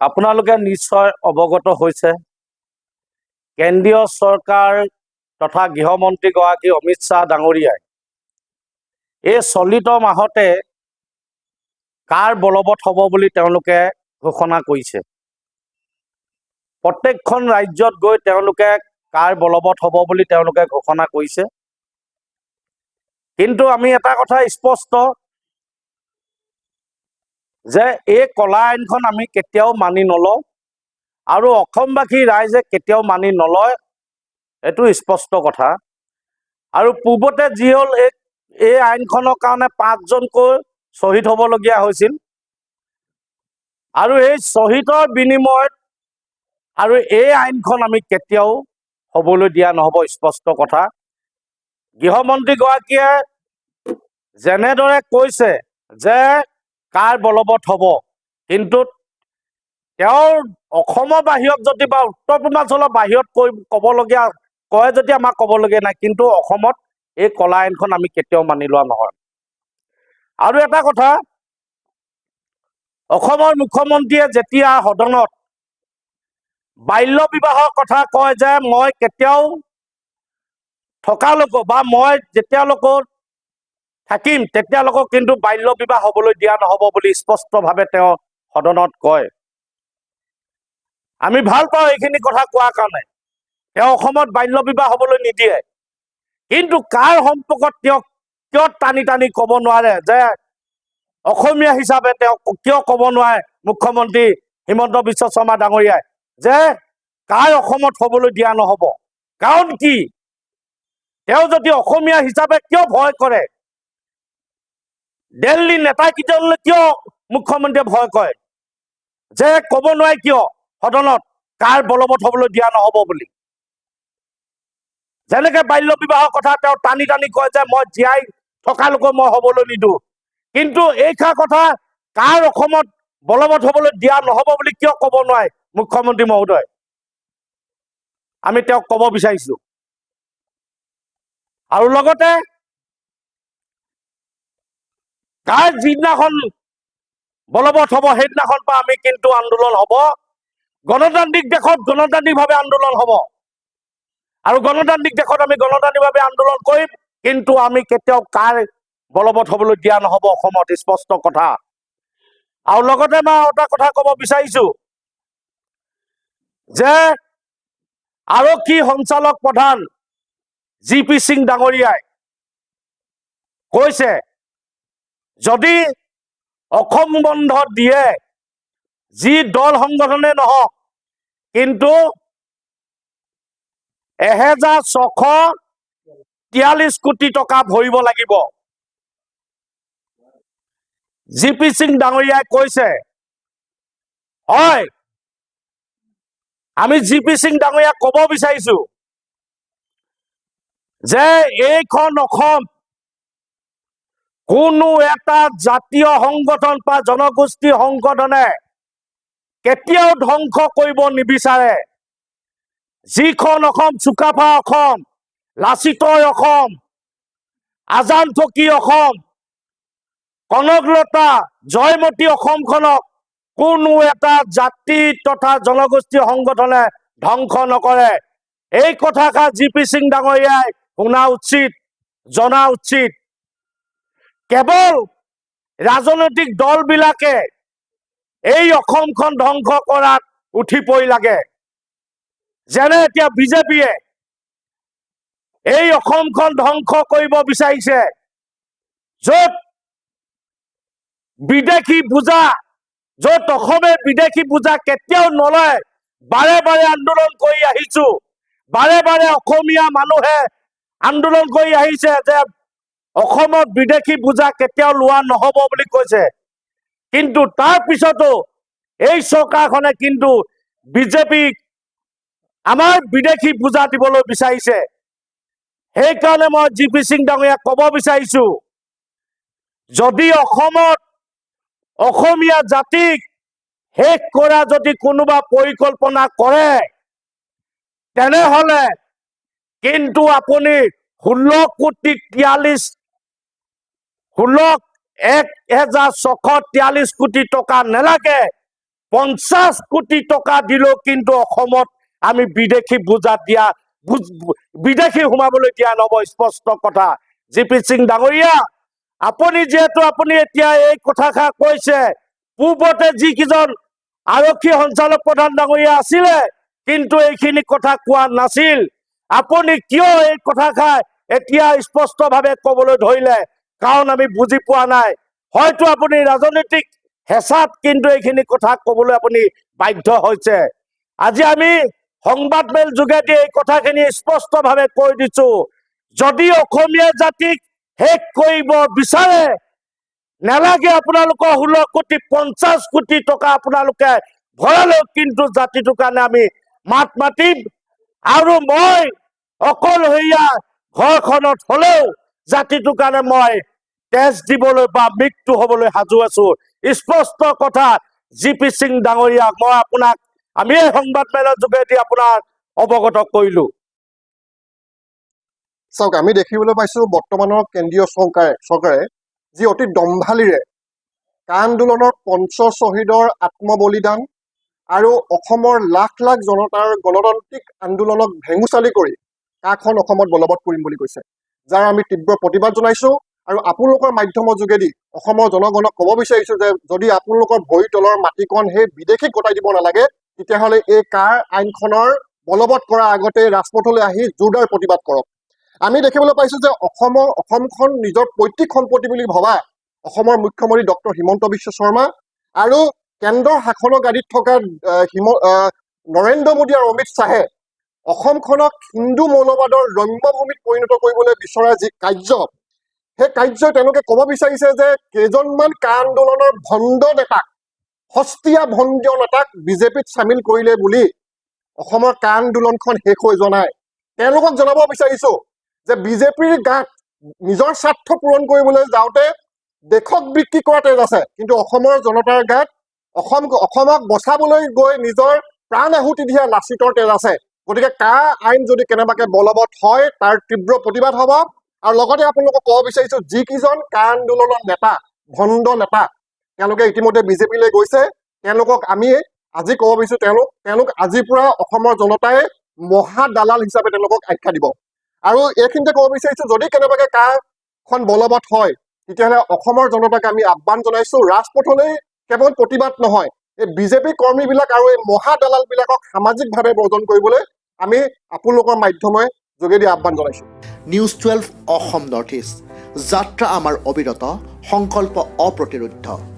আপোনালোকে নিশ্চয় অৱগত হৈছে কেন্দ্ৰীয় চৰকাৰ তথা গৃহমন্ত্ৰীগৰাকী অমিত শ্বাহ ডাঙৰীয়াই এই চলিত মাহতে কাৰ বলবৎ হ'ব বুলি তেওঁলোকে ঘোষণা কৰিছে। প্ৰত্যেকখন ৰাজ্যত গৈ তেওঁলোকে কাৰ বলবৎ হ'ব বুলি তেওঁলোকে ঘোষণা কৰিছে। কিন্তু আমি এটা কথা স্পষ্ট যে এই কলা আইনখন আমি কেতিয়াও মানি নলওঁ আৰু অসমবাসী ৰাইজে কেতিয়াও মানি নলয়, এইটো স্পষ্ট কথা। আৰু পূৰ্বতে যি হ'ল এই আইনখনৰ কাৰণে 5জনকৈ শ্বহীদ হ'বলগীয়া হৈছিল আৰু এই শ্বহীদৰ বিনিময়ত আৰু এই আইনখন আমি কেতিয়াও হ'বলৈ দিয়া নহ'ব, স্পষ্ট কথা। গৃহমন্ত্ৰীগৰাকীয়ে যেনেদৰে কৈছে যে কাৰ বলবৎ হ'ব, কিন্তু তেওঁৰ অসমৰ বাহিৰত যদি বা উত্তৰ পূৰ্বাঞ্চলৰ বাহিৰত ক'বলগীয়া কয় যদি আমাক ক'বলগীয়া নাই, কিন্তু অসমত এই কলা আইনখন আমি কেতিয়াও মানি লোৱা নহয়। আৰু এটা কথা, অসমৰ মুখ্যমন্ত্ৰীয়ে যেতিয়া সদনত বাল্য বিবাহৰ কথা কয় যে মই কেতিয়াও থকালৈকে বা মই যেতিয়ালৈকে থাকিম তেতিয়ালৈকে কিন্তু বাল্য বিবাহ হ'বলৈ দিয়া নহ'ব বুলি স্পষ্টভাৱে তেওঁ সদনত কয়। আমি ভাল পাওঁ এইখিনি কথা কোৱাৰ কাৰণে। তেওঁ অসমত বাল্য বিবাহ হ'বলৈ নিদিয়ে, কিন্তু কাৰ সম্পৰ্কত তেওঁক কিয় টানি টানি ক'ব নোৱাৰে যে অসমীয়া হিচাপে তেওঁ কিয় ক'ব নোৱাৰে মুখ্যমন্ত্ৰী হিমন্ত বিশ্ব শৰ্মা ডাঙৰীয়াই যে কাৰ অসমত হ'বলৈ দিয়া নহ'ব? কাৰণ কি? তেওঁ যদি অসমীয়া হিচাপে কিয় ভয় কৰে? দিল্লী নেতাকেইজনলৈ কিয় মুখ্যমন্ত্ৰীয়ে ভয় কৰে যে ক'ব নোৱাৰে কিয় সদনত কাৰ বলবৎ হ'বলৈ দিয়া নহ'ব বুলি? যেনেকে বাল্য বিবাহৰ কথা তেওঁ টানি টানি কয় যে মই জীয়াই থকালৈকে মই হ'বলৈ নিদিওঁ, কিন্তু এইষাৰ কথা কাৰ অসমত বলবৎ হ'বলৈ দিয়া নহ'ব বুলি কিয় ক'ব নোৱাৰে মুখ্যমন্ত্ৰী মহোদয়? আমি তেওঁক ক'ব বিচাৰিছো। আৰু লগতে কাৰ যিদিনাখন বলবৎ হ'ব সেইদিনাখন পৰা আমি কিন্তু আন্দোলন হ'ব। গণতান্ত্ৰিক দেশত গণতান্ত্ৰিকভাৱে আন্দোলন হ'ব আৰু গণতান্ত্ৰিক দেশত আমি গণতান্ত্ৰিকভাৱে আন্দোলন কৰিম, কিন্তু আমি কেতিয়াও কাৰ বলবৎ হ'বলৈ দিয়া নহ'ব অসমত, স্পষ্ট কথা। আৰু লগতে মই এটা কথা ক'ব বিচাৰিছো যে আৰক্ষী সঞ্চালক প্ৰধান GP সিং ডাঙৰীয়াই কৈছে যদি অসম বন্ধ দিয়ে যি দল সংগঠনে নহওক, কিন্তু 1643 কোটি টকা ভৰিব লাগিব। GP সিং ডাঙৰীয়াই কৈছে। হয়, আমি GP সিং ডাঙৰীয়াক ক'ব বিচাৰিছো যে এইখন অসম কোনো এটা জাতীয় সংগঠন বা জনগোষ্ঠীৰ সংগঠনে কেতিয়াও ধ্বংস কৰিব নিবিচাৰে। যিখন অসম চুকাফা অসম, লাচিতৰ অসম, আজান ফকীৰ অসম, কনকলতা জয়মতী অসমখনক কোনো এটা জাতি তথা জনগোষ্ঠীৰ সংগঠনে ধ্বংস নকৰে। এই কথাষাৰ GP সিং ডাঙৰীয়াই শুনা উচিত, জনা উচিত। কেৱল ৰাজনৈতিক দলবিলাকে এই অসমখন ধ্বংস কৰাত উঠি পৰি লাগে। যেনে এতিয়া বিজেপিয়ে এই অসমখন ধ্বংস কৰিব বিচাৰিছে, য'ত বিদেশী বুজা, য'ত অসমে বিদেশী বুজা কেতিয়াও নলয়। বাৰে বাৰে আন্দোলন কৰি আহিছো, বাৰে বাৰে অসমীয়া মানুহে আন্দোলন কৰি আহিছে যে অসমত বিদেশী বুজা কেতিয়াও লোৱা নহ'ব বুলি কৈছে, কিন্তু তাৰ পিছতো এই চৰকাৰখনে কিন্তু বিজেপিক আমাৰ বিদেশী বুজা দিবলৈ বিচাৰিছে। সেইকাৰণে মই GP সিং ডাঙৰীয়াক ক'ব বিচাৰিছো, যদি অসমত অসমীয়া জাতিক শেষ কৰা যদি কোনোবা পৰিকল্পনা কৰে, তেনেহ'লে কিন্তু আপুনি 16,643 কোটি টকা নেলাগে, 50 কোটি টকা দিলেও কিন্তু অসমত আমি বিদেশী বুজা দিয়া বিদেশী সোমাবলৈ দিয়া নহব স্পষ্ট কথা জিপি সিং ডাঙৰীয়া আপুনি যেহেতু আপুনি এতিয়া এই কথাষাৰ কৈছে পূৰ্বতে যিকেইজন আৰক্ষী সঞ্চালক প্ৰধান ডাঙৰীয়া আছিলে কিন্তু এইখিনি কথা কোৱা নাছিল আপুনি কিয় এই কথাষাৰ এতিয়া স্পষ্টভাৱে ক'বলৈ ধৰিলে কাৰণ আমি বুজি পোৱা নাই হয়তো আপুনি ৰাজনৈতিক হেঁচাত কিন্তু এইখিনি কথা ক'বলৈ আপুনি বাধ্য হৈছে আজি আমি সংবাদ মেল যোগেদি এই কথাখিনি স্পষ্টভাৱে কৈ দিছো যদি অসমীয়া জাতিক শেষ কৰিব বিচাৰে নালাগে আপোনালোকৰ 16 কোটি 50 কোটি টকা আপোনালোকে ভৰালেও কিন্তু জাতিটোৰ কাৰণে আমি মাত মাতিম আৰু মই অকলশৰীয়া ঘৰখনত হলেও জাতিটোৰ কাৰণে মই তেজ দিবলৈ বা মৃত্যু হবলৈ সাজু আছো স্পষ্ট কথা জিপি সিং ডাঙৰীয়া মই আপোনাক আমি এই সংবাদ মেলৰ যোগেদি আপোনাৰ অৱগত কৰিলো চাওক আমি দেখিবলৈ পাইছো বৰ্তমানৰ কেন্দ্ৰীয় চৰকাৰে যি অতি দম্ভালিৰে কা আন্দোলনৰ পঞ্চ শ্বহীদৰ আত্মবলিদান আৰু অসমৰ লাখ লাখ জনতাৰ গণতান্ত্ৰিক আন্দোলনক ভেঙুচালি কৰি কাখন অসমত বলবৎ কৰিম বুলি কৈছে যাৰ আমি তীব্ৰ প্ৰতিবাদ জনাইছো আৰু আপোনালোকৰ মাধ্যমৰ যোগেদি অসমৰ জনগণক ক'ব বিচাৰিছো যে যদি আপোনালোকৰ ভৰি তলৰ মাটিকণ সেই বিদেশীক গতাই দিব নালাগে তেতিয়াহ'লে এই কাৰ আইনখনৰ বলবৎ কৰাৰ আগতে ৰাজপথলৈ আহি জোৰদাৰ প্ৰতিবাদ কৰক আমি দেখিবলৈ পাইছো যে অসমখন নিজৰ পৈতৃক সম্পত্তি বুলি ভবা অসমৰ মুখ্যমন্ত্ৰী ডক্টৰ হিমন্ত বিশ্ব শৰ্মা আৰু কেন্দ্ৰৰ শাসনৰ গাদীত থকা নৰেন্দ্ৰ মোদী আৰু অমিত শ্বাহে অসমখনক হিন্দু মৌলবাদৰ ৰম্যভূমিত পৰিণত কৰিবলৈ বিচৰা যি কাৰ্য সেই কাৰ্যই তেওঁলোকে ক'ব বিচাৰিছে যে কেইজনমান কা আন্দোলনৰ ভণ্ড নেতাক সস্তীয়া ভণ্ড নেতাক বিজেপিত চামিল কৰিলে বুলি অসমৰ কা আন্দোলনখন শেষ হৈ যোৱা নাই তেওঁলোকক জনাব বিচাৰিছো যে বিজেপিৰ গাত নিজৰ স্বাৰ্থ পূৰণ কৰিবলৈ যাওঁতে দেশক বিক্ৰী কৰা তেজ আছে কিন্তু অসমৰ জনতাৰ গাত অসমক বচাবলৈ গৈ নিজৰ প্ৰাণ আহুতি দিয়া লাচিতৰ তেজ আছে গতিকে কা আইন যদি কেনেবাকে বলবৎ হয় তাৰ তীব্ৰ প্ৰতিবাদ হ'ব আৰু লগতে আপোনালোকক ক'ব বিচাৰিছো যিকেইজন কা আন্দোলনৰ নেতা ভণ্ড নেতা তেওঁলোকে ইতিমধ্যে বিজেপিলৈ গৈছে তেওঁলোকক আমি আজি ক'ব বিচাৰিছো তেওঁলোক আজিৰ পৰা অসমৰ জনতাই মহা দালাল হিচাপে তেওঁলোকক আখ্যা দিব আৰু এইখিনিতে ক'ব বিচাৰিছো যদি কেনেবাকে কাখন বলবৎ হয় তেতিয়াহ'লে অসমৰ জনতাক আমি আহ্বান জনাইছো ৰাজপথলৈ কেৱল প্ৰতিবাদ নহয় এই বিজেপি কৰ্মীবিলাক আৰু এই মহা দালালবিলাকক সামাজিকভাৱে বৰ্জন কৰিবলৈ আমি আপোনালোকৰ মাধ্যমে যোগেদি আহ্বান জনাইছো নিউজ 12 অসম নৰ্থ ইষ্ট যাত্ৰা আমাৰ অবিৰত সংকল্প অপ্ৰতিৰোধ্য